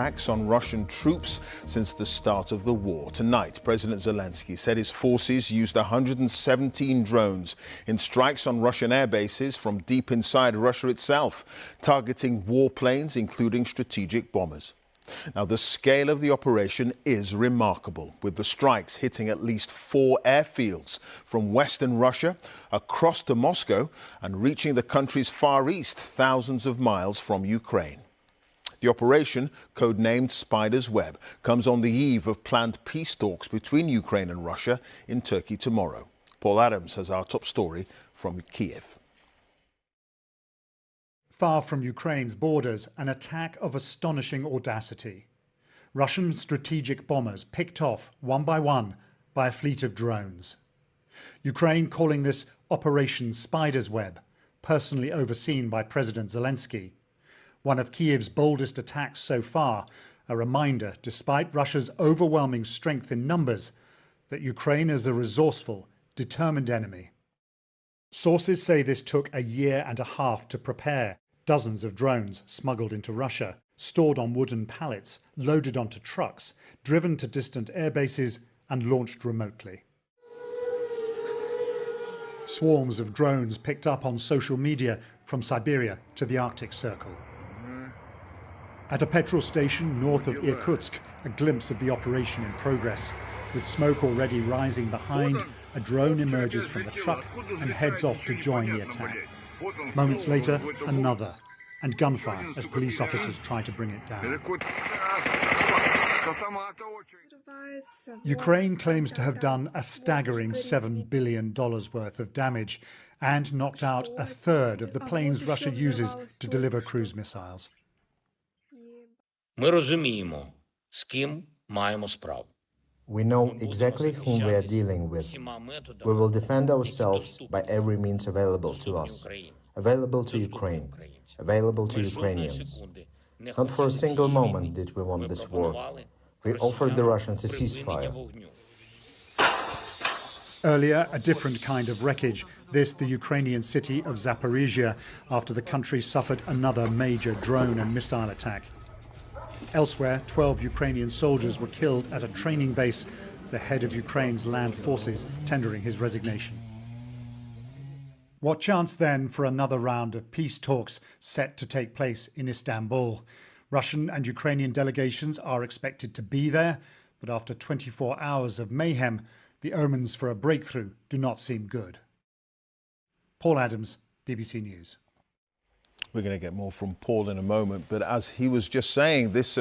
attacks on Russian troops since the start of the war. Tonight, President Zelensky said his forces used 117 drones in strikes on Russian airbases from deep inside Russia itself, targeting warplanes, including strategic bombers. Now, the scale of the operation is remarkable, with the strikes hitting at least 4 airfields from western Russia across to Moscow and reaching the country's far east, thousands of miles from Ukraine. The operation, codenamed Spider's Web, comes on the eve of planned peace talks between Ukraine and Russia in Turkey tomorrow. Paul Adams has our top story from Kiev. Far from Ukraine's borders, an attack of astonishing audacity. Russian strategic bombers picked off one by a fleet of drones. Ukraine calling this Operation Spider's Web, personally overseen by President Zelensky. One of Kiev's boldest attacks so far, a reminder, despite Russia's overwhelming strength in numbers, that Ukraine is a resourceful, determined enemy. Sources say this took a year and a half to prepare. Dozens of drones smuggled into Russia, stored on wooden pallets, loaded onto trucks, driven to distant airbases and launched remotely. Swarms of drones picked up on social media from Siberia to the Arctic Circle. At a petrol station north of Irkutsk, a glimpse of the operation in progress. With smoke already rising behind, a drone emerges from the truck and heads off to join the attack. Moments later, another, and gunfire as police officers try to bring it down. Ukraine claims to have done a staggering $7 billion worth of damage and knocked out a third of the planes Russia uses to deliver cruise missiles. We know exactly whom we are dealing with. We will defend ourselves by every means available to us, available to Ukraine, available to Ukrainians. Not for a single moment did we want this war. We offered the Russians a ceasefire. Earlier, a different kind of wreckage, this the Ukrainian city of Zaporizhia, after the country suffered another major drone and missile attack. Elsewhere, 12 Ukrainian soldiers were killed at a training base, the head of Ukraine's land forces tendering his resignation. What chance then for another round of peace talks set to take place in Istanbul? Russian and Ukrainian delegations are expected to be there, but after 24 hours of mayhem, the omens for a breakthrough do not seem good. Paul Adams, BBC News. We're going to get more from Paul in a moment, but as he was just saying, this